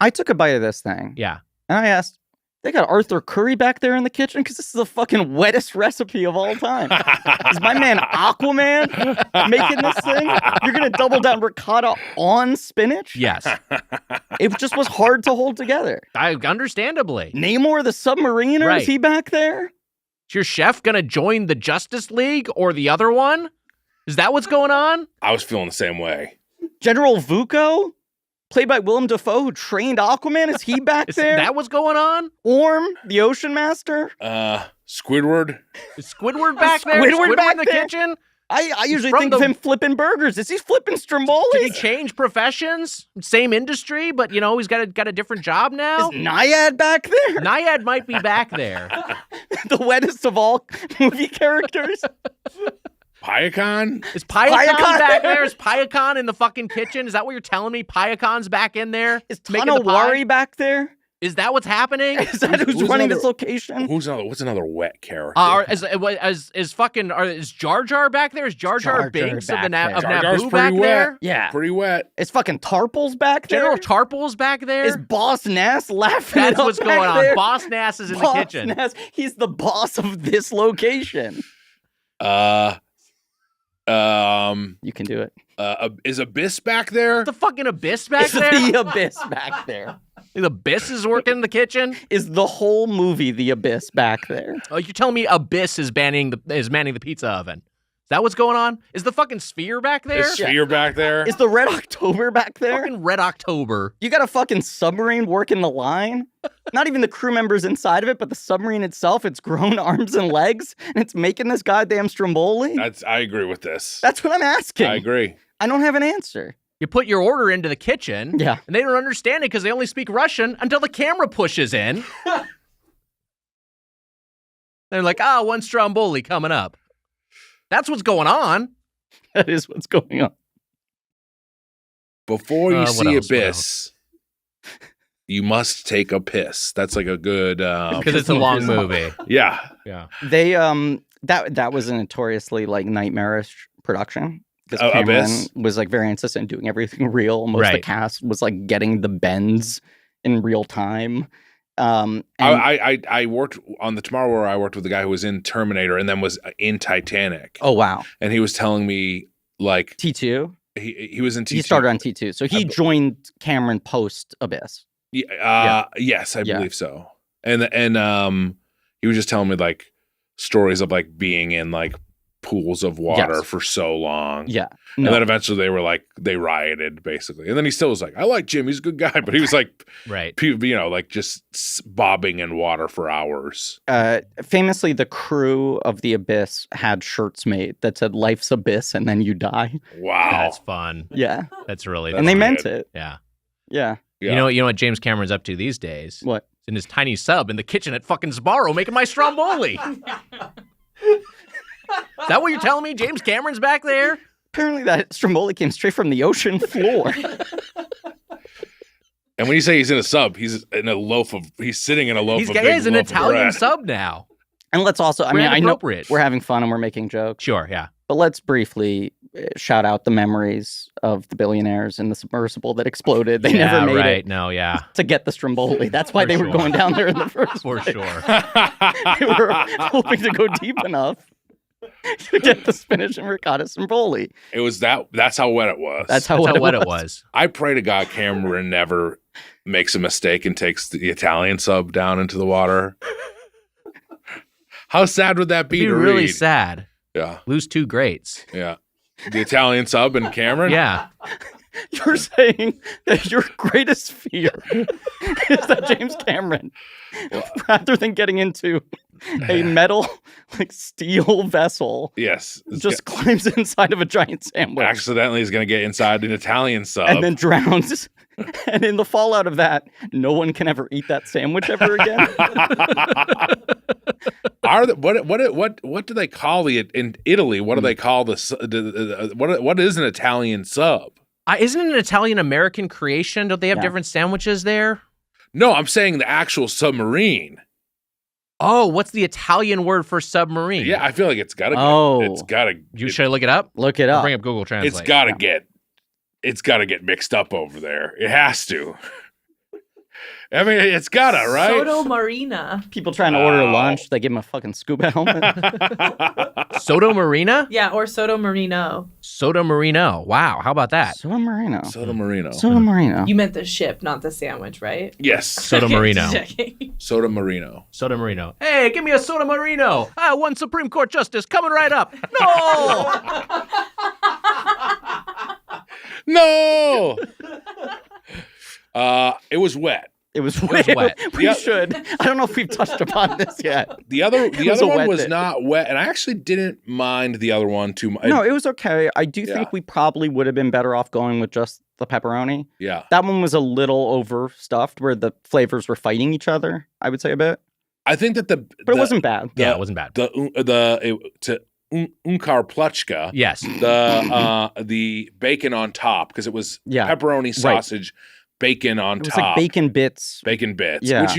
I took a bite of this thing. Yeah. And I asked, they got Arthur Curry back there in the kitchen? Because this is the fucking wettest recipe of all time. Is my man Aquaman making this thing? You're going to double down ricotta on spinach? Yes. It just was hard to hold together. Understandably. Namor the Submariner, Right. is he back there? Is your chef going to join the Justice League or the other one? Is that what's going on? I was feeling the same way. General Vuko, played by Willem Dafoe, who trained Aquaman, is he back Is there? that what's going on? Orm, the Ocean Master? Squidward. Is Squidward back there? Squidward back in the there? kitchen? I usually from think of him flipping burgers. Is he flipping Stromboli? Did he change professions? Same industry, but he's got a different job now. Is Naiad back there? Naiad might be back there. The wettest of all movie characters? Pyacon? Is Pyacon Pyacon back there? Is Pyacon in the fucking kitchen? Is that what you're telling me? Pyacon's back in there? Is making the pie? Tanawari back there? Is that what's happening? Is that who's running this location? What's another wet character? Is Jar Jar back there? Is Jar Jar Binks of back there. of Jar Jar's Naboo pretty back wet. there? Yeah. Pretty wet. Is fucking Tarples back there? General Tarple's back there? Is Boss Nass laughing That's it up what's back going on. there? Boss Nass is in the Boss kitchen. Nass, he's the boss of this location. You can do it. Is Abyss back there? Is the fucking Abyss back Is there? the Abyss back there? The Abyss is working in the kitchen? Is the whole movie The Abyss back there? Oh, you're telling me Abyss is manning the pizza oven? Is that what's going on? Is the fucking Sphere back there? Is Sphere back there? Is the Red October back there? Fucking Red October. You got a fucking submarine working the line? Not even the crew members inside of it, but the submarine itself. It's grown arms and legs, and it's making this goddamn Stromboli? I agree with this. That's what I'm asking. I agree. I don't have an answer. You put your order into the kitchen, Yeah. and they don't understand it because they only speak Russian until the camera pushes in. They're like, one Stromboli coming up. That's what's going on. That is what's going on. Before you What see else? Abyss, you must take a piss. That's like a good Because it's a long movie. yeah. Yeah. They that was a notoriously like nightmarish production. Because Cameron Abyss? was like very insistent in doing everything real. Most of the Right. cast was like getting the bends in real time. And I worked on the Tomorrow War. I worked with a guy who was in Terminator and then was in Titanic. oh wow, And he was telling me like T2. he was in T2. He started on T2, so he joined Cameron post Abyss. Yes, I believe so. And he was just telling me like stories of like being in like pools of water Yes. for so long. Yeah, And no, then eventually they rioted basically. And then he still was like, I like Jim. He's a good guy. But he was like, Right. like just bobbing in water for hours. famously, the crew of the Abyss had shirts made that said "Life's Abyss" and then you die. Wow. That's fun. Yeah, That's really and they fun. meant good. it. Yeah. Yeah. Yeah. You know what James Cameron's up to these days? What? He's in his tiny sub in the kitchen at fucking Sbarro making my Stromboli. Is that what you're telling me? James Cameron's back there? Apparently, that Stromboli came straight from the ocean floor. And when you say he's in a sub, he's sitting in a loaf of He's big an loaf Italian of bread. sub now. And let's also, I Brand mean, I know appropriate. we're having fun and we're making jokes, Sure, yeah. but let's briefly shout out the memories of the billionaires in the submersible that exploded. They never made right. it No, yeah. to get the Stromboli. That's why For they were sure. going down there in the first For place. sure. They were hoping to go deep enough to get the spinach and ricotta Stromboli. It was that's how wet it was. That's how That's how wet wet it it was. was. I pray to God Cameron never makes a mistake and takes the Italian sub down into the water. How sad would that be It'd to be really read? sad. Yeah, Lose two greats. yeah. The Italian sub and Cameron? Yeah. You're saying that your greatest fear is that James Cameron, rather than getting into a metal, like steel vessel, Yes. just climbs inside of a giant sandwich accidentally is going to get inside an Italian sub. and then drowns. And in the fallout of that, no one can ever eat that sandwich ever again. What do they call in Italy? What do they call what is an Italian sub? Isn't it an Italian-American creation? Don't they have Yeah. different sandwiches there? No, I'm saying the actual submarine. Oh, what's the Italian word for submarine? Yeah, I feel like it's got to. Oh. It's got to. Should I look it up? Look it I'll up. bring up Google Translate. It's got to get. It's got to get mixed up over there. It has to. I mean, it's gotta, right? Soto Marina. People trying to order lunch, they give him a fucking scuba helmet. Soto Marina? Yeah, or Soto Marino. Soto Marino. Wow, how about that? Soto Marino. Soto Marino. Soto Marino. You meant the ship, not the sandwich, right? Yes. Soto Marino. Soto Marino. Soto Marino. Hey, give me a Soto Marino. One Supreme Court justice coming right up. No! No. It was wet. It was was wet. We should. I don't know if we've touched upon this yet. The other was a one wet was day. not wet, and I actually didn't mind the other one too much. No, it was okay. I do Yeah. think we probably would have been better off going with just the pepperoni. Yeah, That one was a little overstuffed where the flavors were fighting each other, I would say a bit. I think that But it wasn't bad. Yeah, it wasn't bad. to unkar pluchka. Yes. The bacon on top because it was Yeah, pepperoni sausage, bacon on It was top, like bacon bits. bacon bits, Yeah. which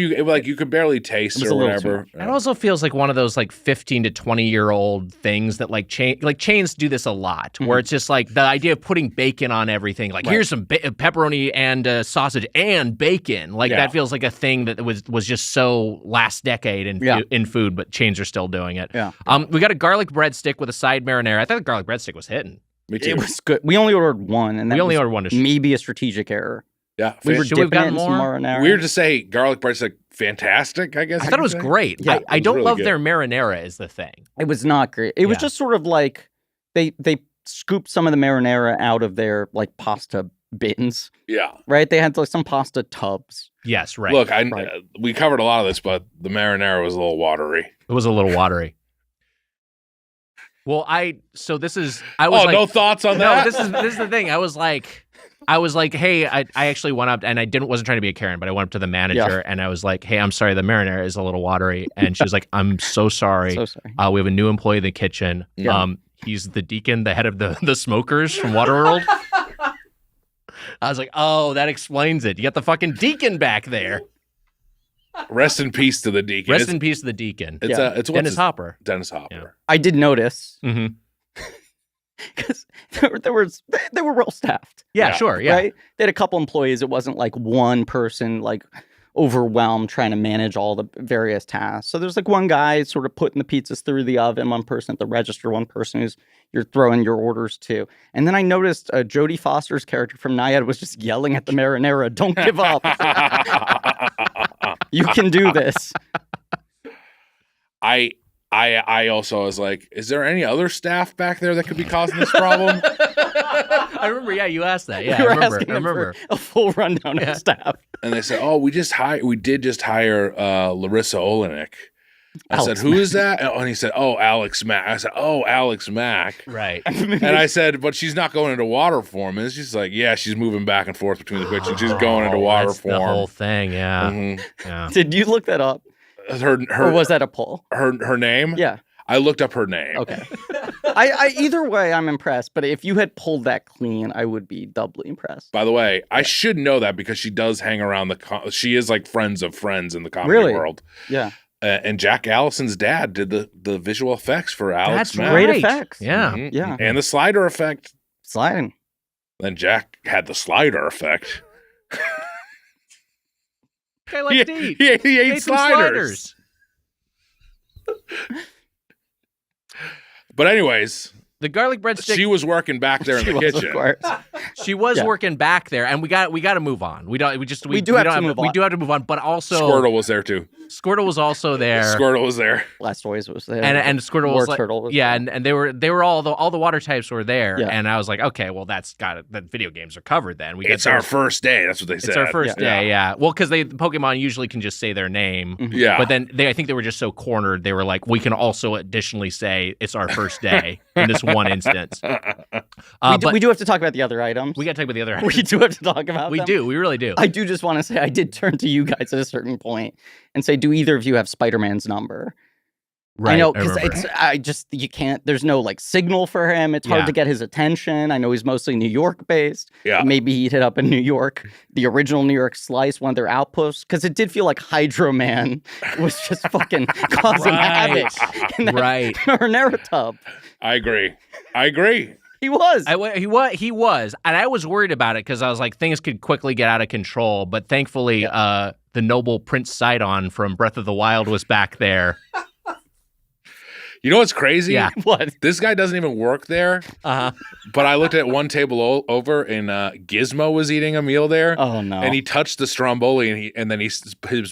you could barely taste It was or a little whatever. too It also feels like one of those like 15 to 20-year-old things that like chains do this a lot, where it's just like the idea of putting bacon on everything. Like Right. here's some pepperoni and sausage and bacon. Like Yeah. that feels like a thing that was just so last decade in food, but chains are still doing it. Yeah. We got a garlic breadstick with a side marinara. I thought the garlic breadstick was hitting. Me too. It was good. We only ordered one, and that We only was ordered one. maybe a strategic error. Yeah, We were Should we have dipping it gotten in some more? marinara. weird to say garlic bread's like fantastic. I guess I thought it was could say. great. Yeah, I it don't was really love good. their marinara is the thing. It was not great. It was Yeah. just sort of like they scooped some of the marinara out of their like pasta bins, Yeah. right? They had like some pasta tubs. Yes, right. Look, Right. we covered a lot of this, but the marinara was a little watery. It was a little watery. Well, I was like, no thoughts on no, that? this is the thing. I was like, hey, I actually went up and wasn't trying to be a Karen, but I went up to the manager and I was like, hey, I'm sorry, the marinara is a little watery, and she was like, I'm so sorry. So sorry. We have a new employee in the kitchen. Yeah. He's the deacon, the head of the smokers from Waterworld. I was like, oh, that explains it. You got the fucking deacon back there. Rest in peace to the deacon. Rest in peace to the deacon. It's Yeah. it's what's Dennis his- Hopper. Dennis Hopper. I did notice Mm-hmm. because they were well staffed. Yeah, Yeah. sure. Yeah. Right? They had a couple employees. It wasn't like one person like overwhelmed trying to manage all the various tasks. So there's like one guy sort of putting the pizzas through the oven, one person at the register, one person who's you're throwing your orders to. And then I noticed Jodie Foster's character from Naiad was just yelling at the marinara, "Don't give up. You can do this." I also was like, is there any other staff back there that could be causing this problem? I remember. Yeah, you asked that. Yeah, We I were remember. asking I him for remember. a full rundown Yeah. of staff. And they said, oh, we did just hire Larissa Olenek. I Alex said, who is that? And he said, oh, Alex Mack. I said, oh, Alex Mack. Right. And I said, but she's not going into water form. And she's like, yeah, she's moving back and forth between the kitchen. She's going into water That's form. the whole thing. Yeah. Mhm. Yeah. Did you look that up? Her Or was that a poll? her name? Yeah. I looked up her name. Okay. I either way, I'm impressed. But if you had pulled that clean, I would be doubly impressed. By the way, I should know that because she does hang around she is like friends of friends in the comedy Really? world. Yeah. And Jack Allison's dad did the visual effects for Alex That's Mack. Great right. effects. Yeah. Mhm. Yeah. And the slider effect. Sliding. Then Jack had the slider effect. I like to eat. He ate Ate some sliders. But anyways, The garlic breadstick. she was working back there in She the was, of kitchen. course. She was Yeah. working back there, and we got to move on. We do have to move We on. do have to move on, but also Squirtle was there too. Squirtle was also there, Squirtle was there. Blastoise was there. and Squirtle War was like, Turtle was yeah, there. and they were all the water types were there, Yeah. and I was like, okay, well that's got it. The video games are covered then. We It's get our those- first day. That's what they said. It's our first Yeah. day, yeah. Well, because Pokemon usually can just say their name. Mhm. Yeah. But then I think they were just so cornered. They were like, we can also additionally say it's our first day in this one instance. But we do have to talk about the other items. we got to talk about the other. We do have to talk about We them. do. We really do. I do just want to say I did turn to you guys at a certain point and say, do either of you have Spider-Man's number? Right. I know remember. because you can't. There's no like signal for him. It's hard Yeah. to get his attention. I know he's mostly New York based. Yeah. Maybe he'd hit up in New York, the original New York Slice, one of their outposts, because it did feel like Hydro Man was just fucking causing havoc in that Right. marinara tub. I agree. He was. He was, and I was worried about it because I was like, things could quickly get out of control. But thankfully, the noble Prince Sidon from Breath of the Wild was back there. You know what's crazy? Yeah. What? This guy doesn't even work there. Uh-huh. But I looked at one table over, and Gizmo was eating a meal there. Oh no! And he touched the Stromboli, and then his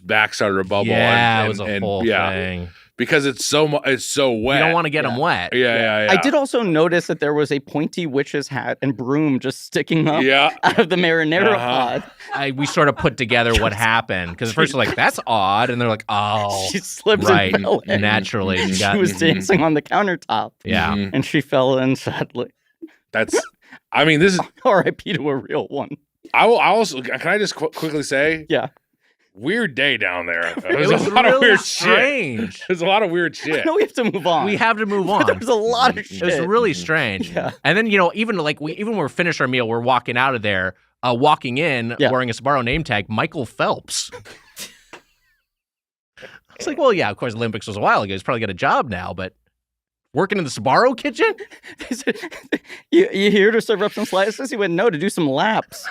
back started to bubble. Yeah, and, it was a whole thing. Because it's so wet. You don't want to get them wet. Yeah. I did also notice that there was a pointy witch's hat and broom just sticking up out of the marinara pod. We sort of put together what happened because at first we're like, that's odd. And they're like, oh. She slipped right. and fell in. Naturally. She was dancing on the countertop. Yeah. And she fell in, sadly. This is R.I.P. to a real one. I will also, can I just quickly say? Yeah. Weird day down there. It was a lot really of weird strange. shit. There's a lot of weird shit. No, we have to move on. We have to move on. There's a lot of shit. It was really strange. Yeah. And then, even when we're finished our meal, we're walking out of there, walking in, wearing a Sbarro name tag, Michael Phelps. It's like, well, yeah, of course, Olympics was a while ago. He's probably got a job now, but working in the Sbarro kitchen? you here to serve up some slices? He went, no, to do some laps.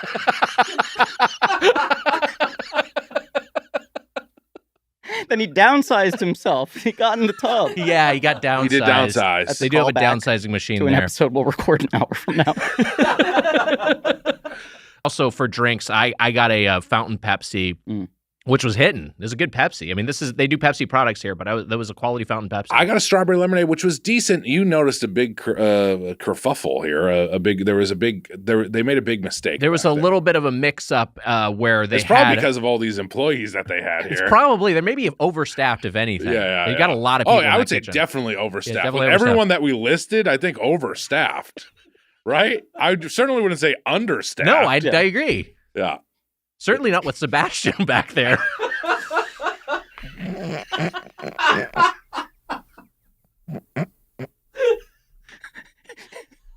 Then he downsized himself. He got in the tub. Yeah, he got downsized. He did downsize. They do have a downsizing machine to an there. episode we'll record an hour from now. Also, for drinks, I got a fountain Pepsi, which was hitting. It was a good Pepsi. I mean, they do Pepsi products here, but that was a quality fountain Pepsi. I got a strawberry lemonade, which was decent. You noticed a big kerfuffle here. They made a big mistake. There was a little bit of a mix-up where they It's probably because of all these employees that they had here. It's probably, they may be overstaffed, if anything. Yeah. They got a lot of people. I would say kitchen. definitely overstaffed. Yeah, definitely Everyone that we listed, I think overstaffed. Right? I certainly wouldn't say understaffed. No, I agree. Yeah. Certainly not with Sebastian back there.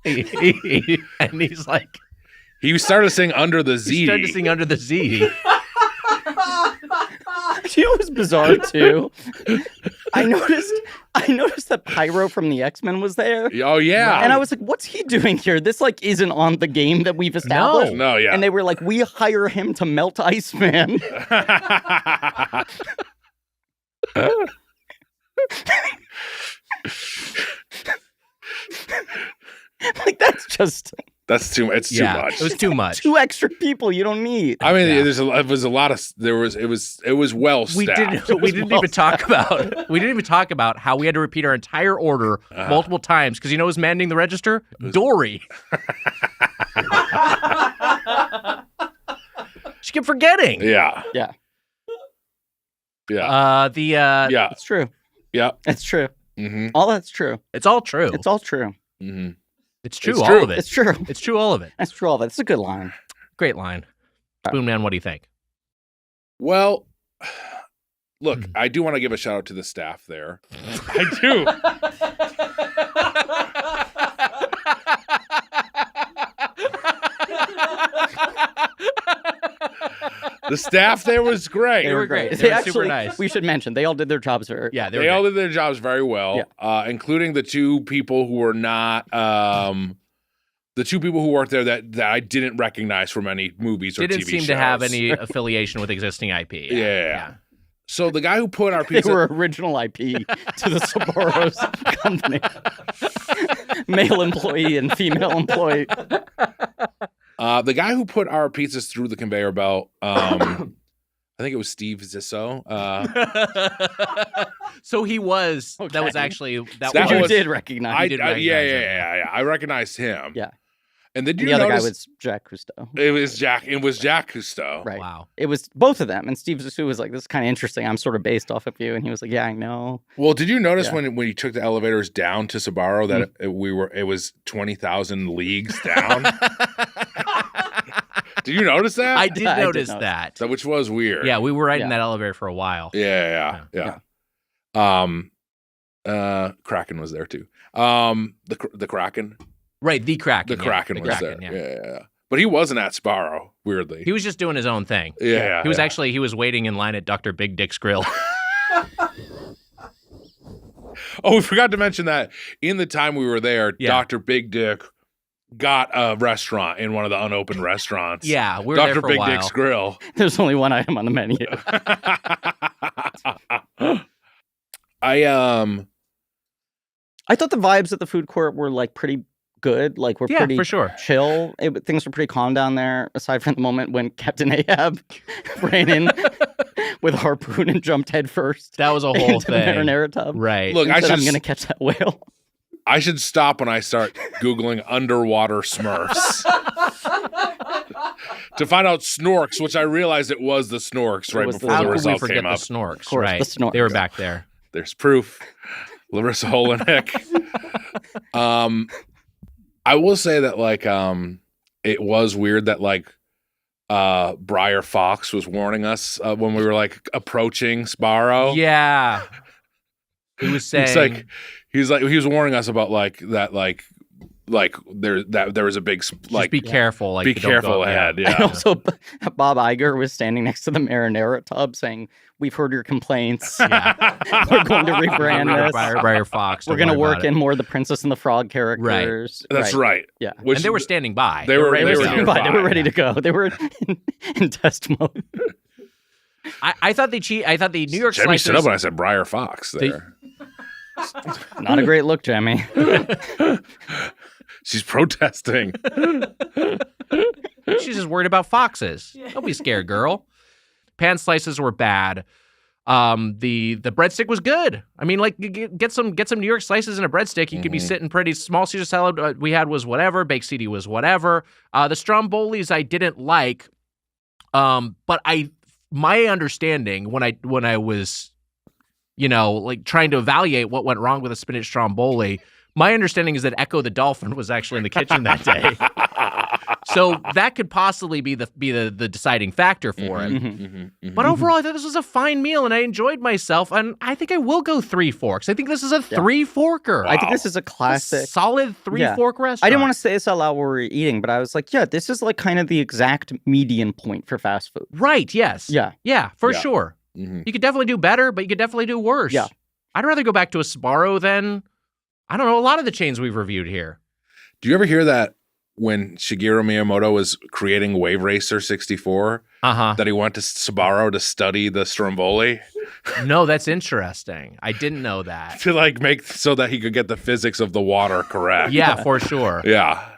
And he's like, he started to sing Under the Z. He started to sing Under the Z. You know what was bizarre too? I noticed that Pyro from the X-Men was there. Oh yeah. And I was like, what's he doing here? This isn't on the game that we've established. No, yeah. And they were like, we hire him to melt Iceman. Like that's too much. It's too much. It was too much. 2 extra people you don't need. I mean, it was well staffed. We didn't even talk about how we had to repeat our entire order multiple times because who was manning the register? Dory. She kept forgetting. Yeah. It's true. Yeah. It's true. Mm-hmm. All that's true. It's all true. It's all true. Mm-hmm. It's true, all of it. It's true. It's true, all of it. That's true, all of it. It's a good line. Great line. Spoon Man, what do you think? Well, look, I do want to give a shout out to the staff there. I do. The staff there was great. They were great. They were actually, super nice. We should mention, they all did their jobs very Yeah, they all did their jobs very well, including the 2 people who were not the 2 people who worked there that I didn't recognize from any movies or TV shows. Didn't seem to have any affiliation with existing IP. Yeah. So the guy who put our They pizza... were original IP to the Sbarro's company. Male employee and female employee. The guy who put our pizzas through the conveyor belt, I think it was Steve Zisso. So he was. Okay. That was actually that You was. did recognize. Yeah. I recognized him. Yeah. And then The other guy was Jack Cousteau. It was Jack Cousteau. Right. Wow. It was both of them. And Steve Zissou was like, this is kind of interesting. I'm sort of based off of you. And he was like, yeah, I know. Well, did you notice when you took the elevators down to Sbarro that it was 20,000 leagues down? Did you notice that? I did notice that. Which was weird. Yeah, we were riding that elevator for a while. Yeah. Kraken was there too. The Kraken. Right, the Kraken. The Kraken was Kraken, there. Yeah. But he wasn't at Sbarro, weirdly. He was just doing his own thing. Yeah. He was waiting in line at Dr. Big Dick's Grill. Oh, we forgot to mention that in the time we were there, Dr. Big Dick got a restaurant in one of the unopened restaurants. Yeah, we were there Dr. for a Big while. Dick's Grill. There's only one item on the menu. I thought the vibes at the food court were like pretty good. Like we're Yeah, pretty for sure. chill. Things were pretty calm down there, aside from the moment when Captain Ahab ran in with a harpoon and jumped head first. That was a whole into thing. the marinara tub. Right. Look, I'm gonna catch that whale. I should stop when I start Googling underwater Smurfs to find out snorks, which I realized it was the snorks right was before How the could we result forget came the up. snorks? Of course, right. the snorks. They were back there. There's proof. Larissa Holinek. I will say that like it was weird that like Briar Fox was warning us when we were like approaching Sbarro. Yeah. He was saying he was warning us about like that like there was a big just be careful. Like be don't careful go, ahead. And Yeah. also, Bob Iger was standing next to the marinara tub saying, "We've heard your complaints. Yeah. We're going to rebrand this. Briar Fox. We're going to work in more of the Princess and the Frog characters." That's right. Yeah. Which, And they were standing by. They were ready to go. nearby. They were ready to go. They were in test mode. I thought they I thought the New York Jimmy stood up slices. when I said Briar Fox there. Not a great look, Jemmy. She's protesting. She's just worried about foxes. Don't be scared, girl. Pan slices were bad. The breadstick was good. I mean, like get some New York slices in a breadstick. You could be sitting pretty. Small Caesar salad we had was whatever. Baked ziti was whatever. The strombolis I didn't like. But my understanding when I was, like trying to evaluate what went wrong with a spinach stromboli, my understanding is that Echo the Dolphin was actually in the kitchen that day. So that could possibly be the deciding factor for it. But overall, I thought this was a fine meal, and I enjoyed myself. And I think I will go 3 forks. I think this is a 3-forker. I think this is a classic. Solid 3-fork restaurant. I didn't want to say this out loud while we were eating, but I was like, yeah, this is like kind of the exact median point for fast food. Right, yes. Yeah. For sure. Mm-hmm. You could definitely do better, but you could definitely do worse. Yeah. I'd rather go back to a Sbarro than, I don't know, a lot of the chains we've reviewed here. Do you ever hear that when Shigeru Miyamoto was creating Wave Racer 64, that he went to Sbarro to study the Stromboli? No, that's interesting. I didn't know that. To like make so that he could get the physics of the water correct. Yeah, for sure. Yeah.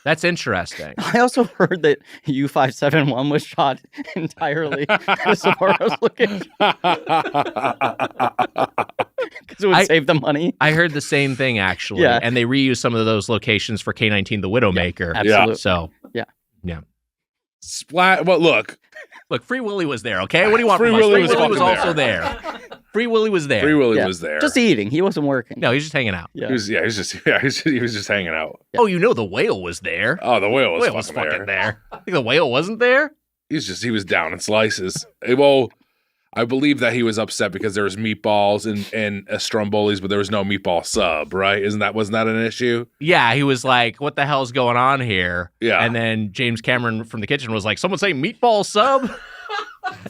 That's interesting. I also heard that U571 was shot entirely at Sbarro's location. Because it would save the money. I heard the same thing, actually. Yeah. And they reused some of those locations for K-19 The Widowmaker. Absolutely. So, yeah. Splat. Well, look, Free Willy was there, okay? What do you want Free from us? Willy Free was Willy was fucking also there. Free Willy was there. Free Willy was there. Just eating. He wasn't working. No, he's just hanging out. Yeah. He was just hanging out. Oh, the whale was there. Oh, the whale was, Whale was fucking there. I think the whale wasn't there? He was down in slices. Well, I believe that he was upset because there was meatballs and strombolis, but there was no meatball sub, right? Wasn't that an issue? Yeah, he was like, what the hell's going on here? Yeah. And then James Cameron from the kitchen was like, someone say meatball sub?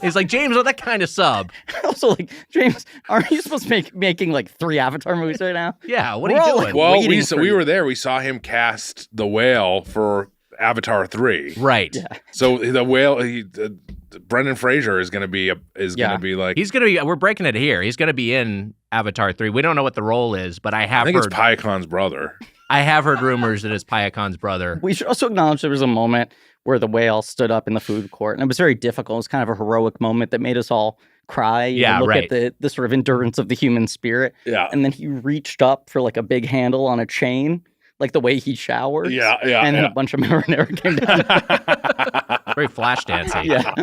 He's like, James, not that kind of sub. Also, like, James, aren't you supposed to be making like 3 Avatar movies right now? Yeah, what We're are you all, doing? like, Well, waiting for we you. were there. We saw him cast the whale for Avatar 3. Right. Yeah. So the whale, Brendan Fraser is going to be going to be like. He's going to be, we're breaking it here. He's going to be in Avatar 3. We don't know what the role is, but I think heard, it's Pyakon's brother. I have heard rumors that it's Pyakon's brother. We should also acknowledge there was a moment where the whale stood up in the food court, and it was very difficult. It was kind of a heroic moment that made us all cry. Yeah, look right. at the sort of endurance of the human spirit. Yeah. And then he reached up for like a big handle on a chain, like the way he showers. Yeah. And then a bunch of marinara came down. Very flash dancing. Yeah.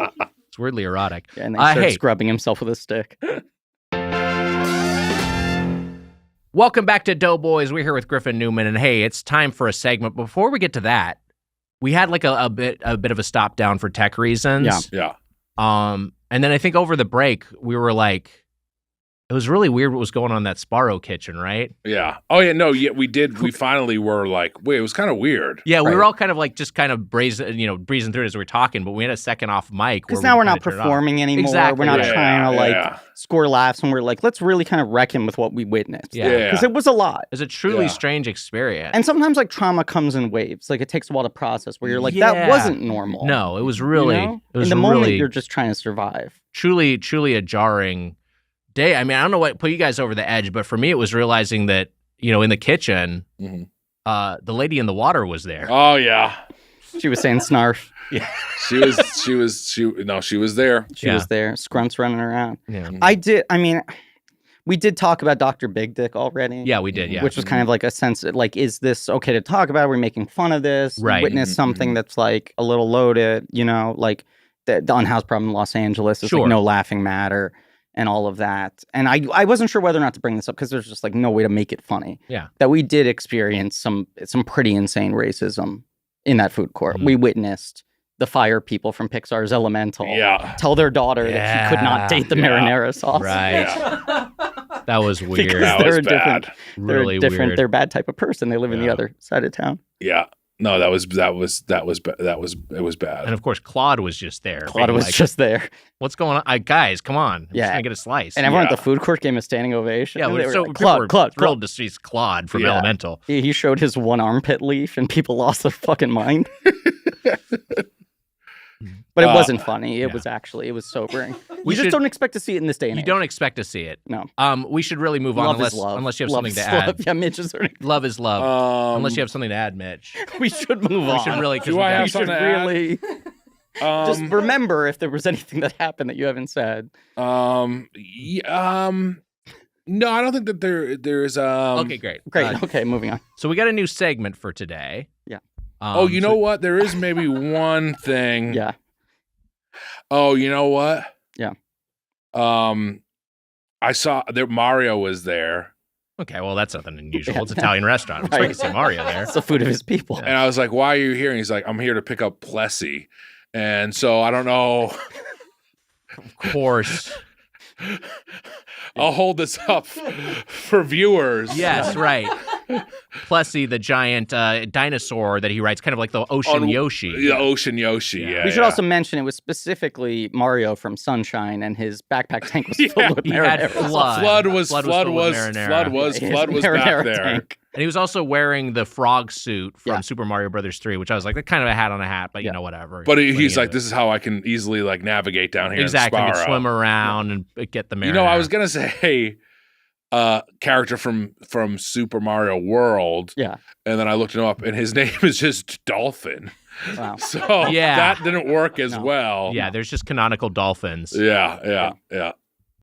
It's weirdly erotic. And then he started hey. scrubbing himself with a stick. Welcome back to Doughboys. We're here with Griffin Newman, and hey, it's time for a segment. Before we get to that, we had like a bit of a stop down for tech reasons. Yeah. Yeah. And then I think over the break we were like, It was really weird what was going on in that Sparrow kitchen, right? Yeah. Oh yeah. No. Yeah. We did. We finally were like, wait. It was kind of weird. Yeah, we Right. were all kind of like just kind of breezing through it as we were talking, but we had a second off mic. Because where now we we're not kinda turned it off. performing anymore. Exactly. We're not Yeah, trying to like yeah. score laughs, and we're like, let's really kind of reckon with what we witnessed. Yeah. Yeah. Because it was a lot. It was a truly Yeah. strange experience. And sometimes like trauma comes in waves. Like it takes a while to process where you're like, Yeah. that wasn't normal. no, it was You really, know? it was in the moment really you're just trying to survive. truly a jarring day. I mean, I don't know what put you guys over the edge, but for me, it was realizing that, in the kitchen, Mhm. the lady in the water was there. Oh yeah. She was saying snarf. She was there. She Yeah. was there. Scrunts running around. Yeah. We did talk about Dr. Big Dick already. Yeah, we did. Yeah. Which was kind of like a sense of, like, is this okay to talk about? Are we making fun of this? Right. Witness Mhm, something that's like a little loaded, like the unhoused problem in Los Angeles is Sure. like no laughing matter and all of that. And I wasn't sure whether or not to bring this up because there's just like no way to make it funny. Yeah. That we did experience some pretty insane racism in that food court. Mhm. We witnessed the fire people from Pixar's Elemental Yeah. tell their daughter that she could not date the Yeah. marinara sauce. Right. Yeah. That was weird. Because That they're was a different- bad. They're really different. weird. They're a bad type of person. They live in the Yeah. other side of town. Yeah. No, it was bad. And of course, Claude was just there. Claude being was like, just there. "What's going on, guys? Come on, I'm Yeah. just gonna get a slice." And everyone at Yeah. the food court gave him a standing ovation. yeah, And they were so like, people were Claude. thrilled to see Claude from Yeah. Elemental. He showed his one armpit leaf and people lost their fucking mind. But it wasn't funny. It yeah. it was sobering. We You just should- don't expect to see it in this day and You age. don't expect to see it. No. We should really move on Love unless is love. unless you have Love something is to add. love. Yeah, Mitch is already. Love is love. Unless you have something to add, Mitch. We should move on. We should really. 'cause Do we I got- have We should something to add? really just remember if there was anything that happened that you haven't said. no, I don't think that there's Okay, great. Great. Okay, moving on. So we got a new segment for today. Yeah. Oh, you know what? There is maybe one thing. Yeah. Oh, you know what? Yeah. I saw there Mario was there, Okay, well that's nothing unusual. Yeah. It's an Italian restaurant. It's Right. great to see Mario there. It's the food of his people. and I was like, "Why are you here?" And he's like, "I'm here to pick up Plessy." And so I don't know. Of course. I'll hold this up for viewers. Yes, right. Plessy, the giant dinosaur that he writes, kind of like the Ocean On- Yoshi. The Ocean Yoshi. Yeah. Yeah. We should yeah. also mention it was specifically Mario from Sunshine, and his backpack tank was filled with He had marinara. flood. Flood was full of marinara. His Flood was marinara back there. tank. And he was also wearing the frog suit from Yeah. Super Mario Brothers 3, which I was like, that kind of a hat on a hat, but Yeah. whatever. But What he's are you like, gonna this is how I can easily like navigate down do? here Exactly. in You could Sparrow. swim around and get the marinara. You know, I was gonna say character from Super Mario World. Yeah. And then I looked him up and his name is just Dolphin. Wow. So Yeah. that didn't work as No. well. Yeah, there's just canonical dolphins. Yeah.